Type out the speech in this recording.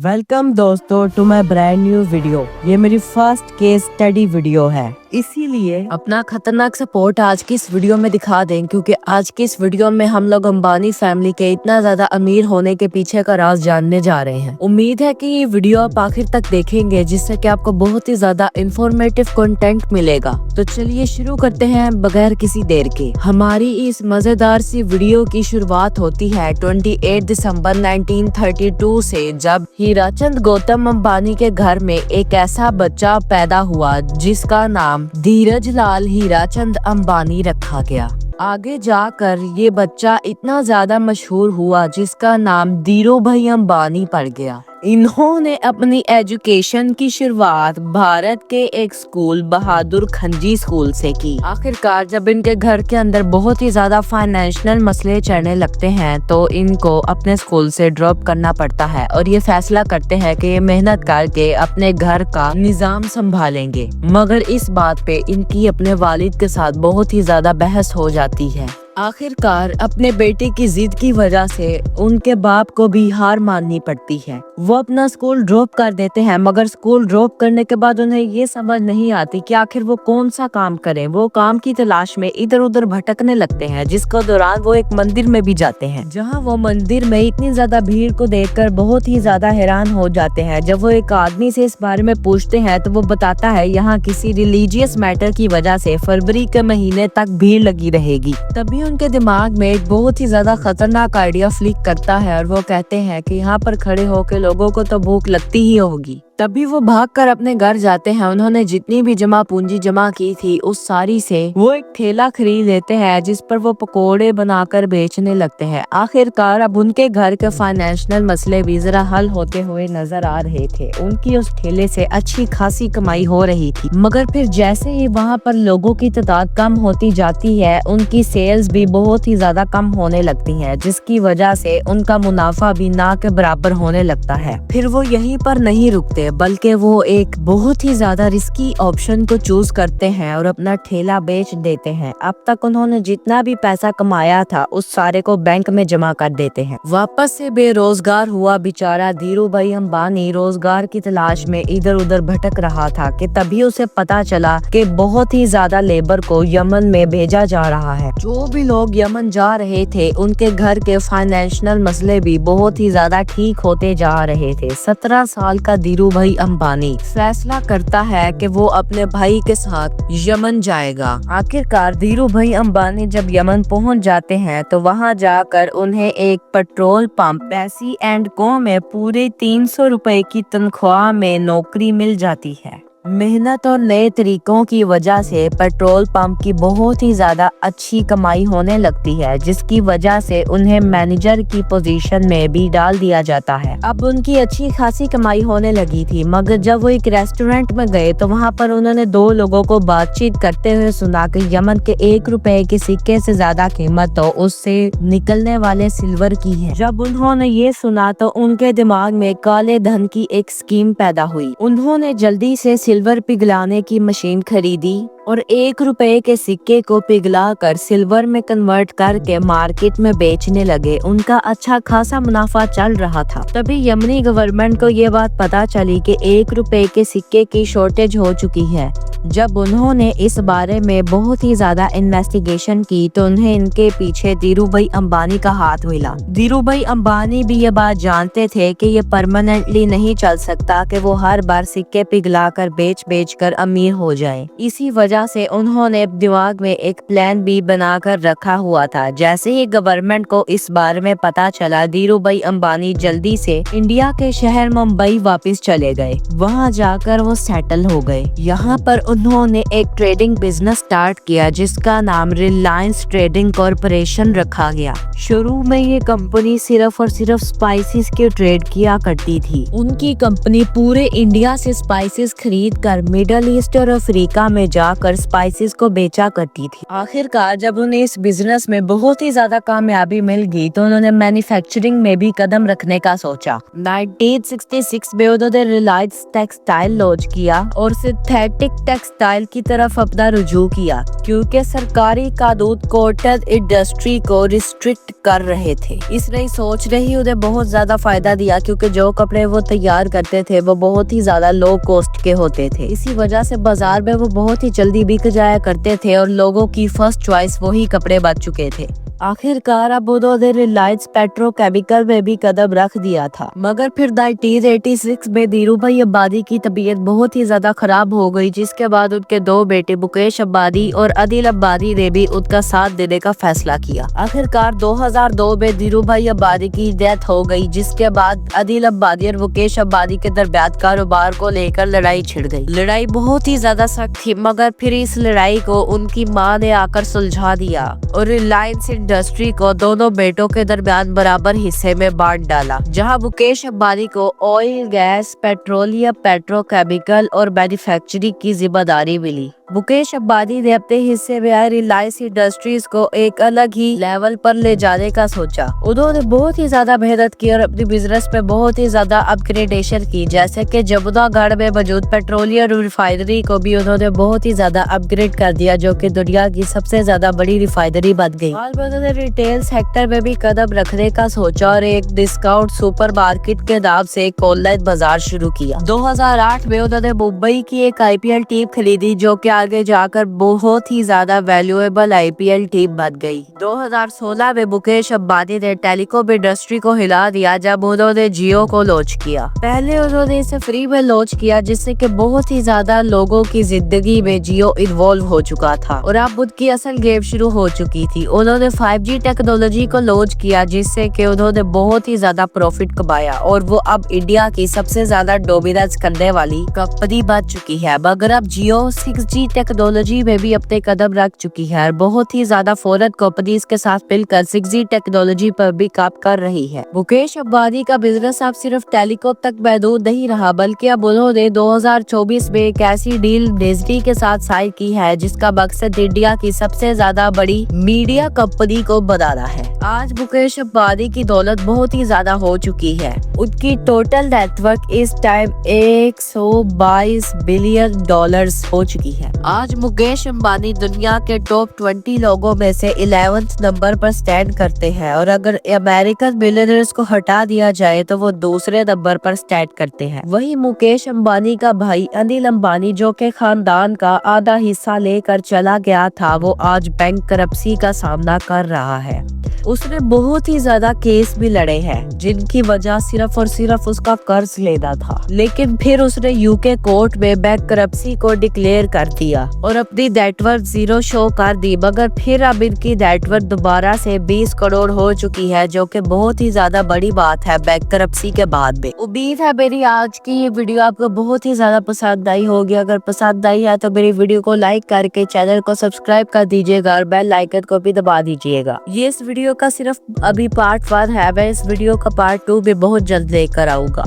Welcome दोस्तों to my brand new video. ये मेरी फर्स्ट केस स्टडी वीडियो है, इसीलिए अपना खतरनाक सपोर्ट आज की इस वीडियो में दिखा दें, क्योंकि आज की इस वीडियो में हम लोग अंबानी फैमिली के इतना ज्यादा अमीर होने के पीछे का राज जानने जा रहे हैं। उम्मीद है कि ये वीडियो आप आखिर तक देखेंगे, जिससे कि आपको बहुत ही ज्यादा इंफॉर्मेटिव कंटेंट मिलेगा। तो चलिए शुरू करते हैं बगैर किसी देर के। हमारी इस मजेदार सी वीडियो की शुरुआत होती है 28 दिसंबर 1932 से, जब हीराचंद गौतम अंबानी के घर में एक ऐसा बच्चा पैदा हुआ जिसका नाम धीरज लाल हीराचंद अंबानी रखा गया। आगे जाकर ये बच्चा इतना ज्यादा मशहूर हुआ जिसका नाम धीरू भाई अंबानी पड़ गया। इन्होंने अपनी एजुकेशन की शुरुआत भारत के एक स्कूल बहादुर खंजी स्कूल से की। आखिरकार जब इनके घर के अंदर बहुत ही ज्यादा फाइनेंशियल मसले चढ़ने लगते हैं तो इनको अपने स्कूल से ड्रॉप करना पड़ता है और ये फैसला करते हैं कि ये मेहनत करके अपने घर का निजाम संभालेंगे। मगर इस बात पे इनकी अपने वालिद के साथ बहुत ही ज्यादा बहस हो जाती है। आखिरकार अपने बेटे की जिद की वजह से उनके बाप को भी हार माननी पड़ती है। वो अपना स्कूल ड्रॉप कर देते हैं, मगर स्कूल ड्रॉप करने के बाद उन्हें ये समझ नहीं आती कि आखिर वो कौन सा काम करें। वो काम की तलाश में इधर उधर भटकने लगते हैं, जिसके दौरान वो एक मंदिर में भी जाते हैं, जहां वो मंदिर में इतनी ज्यादा भीड़ को देखकर बहुत ही ज्यादा हैरान हो जाते हैं। जब वो एक आदमी से इस बारे में पूछते हैं तो वो बताता है यहाँ किसी रिलीजियस मैटर की वजह से फरवरी के महीने तक भीड़ लगी रहेगी। तभी उनके दिमाग में एक बहुत ही ज्यादा खतरनाक आइडिया फ्लिक करता है और वो कहते हैं कि यहाँ पर खड़े होकर लोगों को तो भूख लगती ही होगी। तभी वो भागकर अपने घर जाते हैं। उन्होंने जितनी भी जमा पूंजी जमा की थी उस सारी से वो एक ठेला खरीद लेते हैं, जिस पर वो पकोड़े बनाकर बेचने लगते हैं। आखिरकार अब उनके घर के फाइनेंशियल मसले भी जरा हल होते हुए नजर आ रहे थे। उनकी उस ठेले से अच्छी खासी कमाई हो रही थी, मगर फिर जैसे ही वहाँ पर लोगों की तादाद कम होती जाती है उनकी सेल्स भी बहुत ही ज्यादा कम होने लगती है, जिसकी वजह से उनका मुनाफा भी ना के बराबर होने लगता है। फिर वो यहीं पर नहीं रुकते, बल्कि वो एक बहुत ही ज्यादा रिस्की ऑप्शन को चूज करते हैं और अपना ठेला बेच देते हैं। अब तक उन्होंने जितना भी पैसा कमाया था उस सारे को बैंक में जमा कर देते हैं। वापस से बेरोजगार हुआ बेचारा धीरू भाई अंबानी रोजगार की तलाश में इधर उधर भटक रहा था कि तभी उसे पता चला कि बहुत ही ज्यादा लेबर को यमन में भेजा जा रहा है। जो भी लोग यमन जा रहे थे उनके घर के फाइनेंशियल मसले भी बहुत ही ज्यादा ठीक होते जा रहे थे। 17 साल का धीरू भाई अंबानी फैसला करता है कि वो अपने भाई के साथ यमन जाएगा। आखिरकार धीरू भाई अंबानी जब यमन पहुंच जाते हैं तो वहां जाकर उन्हें एक पेट्रोल पंप पैसी एंड को में पूरे 300 रुपए की तनख्वाह में नौकरी मिल जाती है। मेहनत और नए तरीकों की वजह से पेट्रोल पंप की बहुत ही ज्यादा अच्छी कमाई होने लगती है, जिसकी वजह से उन्हें मैनेजर की पोजीशन में भी डाल दिया जाता है। अब उनकी अच्छी खासी कमाई होने लगी थी, मगर जब वो एक रेस्टोरेंट में गए तो वहां पर उन्होंने 2 लोगों को बातचीत करते हुए सुना कि यमन के 1 रुपए के सिक्के से ज्यादा कीमत तो उससे निकलने वाले सिल्वर की है। जब उन्होंने ये सुना तो उनके दिमाग में काले धन की एक स्कीम पैदा हुई। उन्होंने जल्दी से सिल्वर पिघलाने की मशीन खरीदी और 1 रुपए के सिक्के को पिघलाकर सिल्वर में कन्वर्ट करके मार्केट में बेचने लगे। उनका अच्छा खासा मुनाफा चल रहा था। तभी यमनी गवर्नमेंट को ये बात पता चली कि 1 रुपए के सिक्के की शॉर्टेज हो चुकी है। जब उन्होंने इस बारे में बहुत ही ज्यादा इन्वेस्टिगेशन की तो उन्हें इनके पीछे धीरू भाई अंबानी का हाथ मिला। धीरू भाई अंबानी भी ये बात जानते थे कि ये परमानेंटली नहीं चल सकता कि वो हर बार सिक्के पिघलाकर बेच कर अमीर हो जाए। इसी वजह से उन्होंने दिमाग में एक प्लान भी बनाकर रखा हुआ था। जैसे ही गवर्नमेंट को इस बारे में पता चला, धीरू भाई अंबानी जल्दी से इंडिया के शहर मुंबई वापस चले गए। वहां जाकर वो सेटल हो गए। यहाँ पर उन्होंने एक ट्रेडिंग बिजनेस स्टार्ट किया जिसका नाम रिलायंस ट्रेडिंग कॉर्पोरेशन रखा गया। शुरू में ये कंपनी सिर्फ और सिर्फ स्पाइसेस के ट्रेड किया करती थी। उनकी कंपनी पूरे इंडिया से स्पाइसेस खरीद कर मिडल ईस्ट और अफ्रीका में जाकर स्पाइसेस को बेचा करती थी। आखिरकार जब उन्हें इस बिजनेस में बहुत ही ज्यादा कामयाबी मिल गई तो उन्होंने मैन्युफैक्चरिंग में भी कदम रखने का सोचा। 1966 में उन्होंने रिलायंस टेक्सटाइल लॉन्च किया और सिंथेटिक टेक्सटाइल की तरफ अपना रुझू किया क्योंकि सरकारी कानून कॉटन इंडस्ट्री को रिस्ट्रिक्ट कर रहे थे। इस नई सोच ने ही उन्हें बहुत ज्यादा फायदा दिया क्योंकि जो कपड़े वो तैयार करते थे वो बहुत ही ज्यादा लो कॉस्ट के होते थे। इसी वजह से बाजार में वो बहुत ही जल्दी बिक जाया करते थे और लोगों की फर्स्ट चॉइस वही कपड़े बन चुके थे। आखिरकार अब उन्होंने रिलायंस पेट्रोकेमिकल में भी कदम रख दिया था, मगर फिर 1986 में धीरूभाई अंबानी की तबीयत बहुत ही ज्यादा खराब हो गई, जिसके बाद उनके दो बेटे मुकेश अंबानी और अनिल अंबानी ने भी उनका साथ देने का फैसला किया। आखिरकार 2002 में धीरूभाई अंबानी की डेथ हो गई, जिसके बाद अनिल अंबानी और मुकेश अंबानी के दरमियान कारोबार को लेकर लड़ाई छिड़ गई। लड़ाई बहुत ही ज्यादा सख्त थी, मगर फिर इस लड़ाई को उनकी मां ने आकर सुलझा दिया और रिलायंस इंडस्ट्री को दोनों बेटों के दरमियान बराबर हिस्से में बांट डाला। जहां मुकेश अंबानी को ऑयल, गैस, पेट्रोलियम, पेट्रोकेमिकल और मैन्युफैक्चरिंग की जिम्मेदारी मिली। मुकेश अंबानी ने अपने हिस्से में रिलायंस इंडस्ट्रीज को एक अलग ही लेवल पर ले जाने का सोचा। उन्होंने बहुत ही ज्यादा मेहनत की और अपनी बिजनेस में बहुत ही ज्यादा अपग्रेडेशन की, जैसे कि जमुनागढ़ में मौजूद पेट्रोलियम रिफाइनरी को भी उन्होंने बहुत ही ज्यादा अपग्रेड कर दिया, जो कि दुनिया की सबसे ज्यादा बड़ी रिफाइनरी बन गई। बाद में उन्होंने रिटेल सेक्टर में भी कदम रखने का सोचा और एक डिस्काउंट सुपरमार्केट के नाम से एक ऑनलाइन बाजार शुरू किया। 2008 में उन्होंने मुंबई की एक IPL टीम खरीदी, जो कि आगे जाकर बहुत ही ज्यादा वैल्यूएबल IPL टीम बन गई। 2016 में मुकेश अंबानी ने टेलीकॉम इंडस्ट्री को हिला दिया जब उन्होंने जियो को लॉन्च किया। पहले उन्होंने इसे फ्री में लॉन्च किया, जिससे कि बहुत ही ज्यादा लोगों की जिंदगी में जियो इन्वॉल्व हो चुका था और अब उनकी असल गेम शुरू हो चुकी थी। उन्होंने 5G टेक्नोलॉजी को लॉन्च किया, जिससे कि उन्होंने बहुत ही ज्यादा प्रॉफिट कमाया और वो अब इंडिया की सबसे ज्यादा डोमिनेंस करने वाली कंपनी बन चुकी है। मगर अब जियो 6G टेक्नोलॉजी में भी अपने कदम रख चुकी है और बहुत ही ज्यादा फॉरेन कंपनीज के साथ मिलकर 6G टेक्नोलॉजी पर भी काम कर रही है। मुकेश अंबानी का बिजनेस अब सिर्फ टेलीकॉम तक महदूद नहीं रहा, बल्कि अब उन्होंने 2024 में एक ऐसी डील डिज्नी के साथ साइन की है जिसका मकसद इंडिया की सबसे ज्यादा बड़ी मीडिया कंपनी को बनाना है। आज मुकेश अंबानी की दौलत बहुत ही ज्यादा हो चुकी है। उनकी टोटल नेटवर्क इस टाइम 122 बिलियन डॉलर्स हो चुकी है। आज मुकेश अंबानी दुनिया के टॉप 20 लोगों में से 11th नंबर पर स्टैंड करते हैं और अगर अमेरिकन मिलियनेयर्स को हटा दिया जाए तो वो दूसरे नंबर पर स्टैंड करते हैं। वही मुकेश अंबानी का भाई अनिल अंबानी, जो के खानदान का आधा हिस्सा लेकर चला गया था, वो आज बैंकरप्सी का सामना कर रहा है। उसने बहुत ही ज्यादा केस भी लड़े हैं, जिनकी वजह सिर्फ और सिर्फ उसका कर्ज लेना था, लेकिन फिर उसने UK कोर्ट में बैंकरप्सी को डिक्लेयर कर दिया और अपनी नेटवर्थ 0 शो कर दी। मगर फिर अब इनकी नेटवर्थ दोबारा से 20 करोड़ हो चुकी है, जो कि बहुत ही ज्यादा बड़ी बात है बैंकरप्सी के बाद में। उम्मीद है मेरी आज की ये वीडियो आपको बहुत ही ज्यादा पसंद आई होगी। अगर पसंद आई है तो मेरी वीडियो को लाइक करके चैनल को सब्सक्राइब कर दीजिएगा और बेल आइकन को भी दबा दीजिएगा। ये इस वीडियो का सिर्फ अभी पार्ट 1 है, मैं इस वीडियो का पार्ट 2 भी बहुत जल्द लेकर आऊंगा।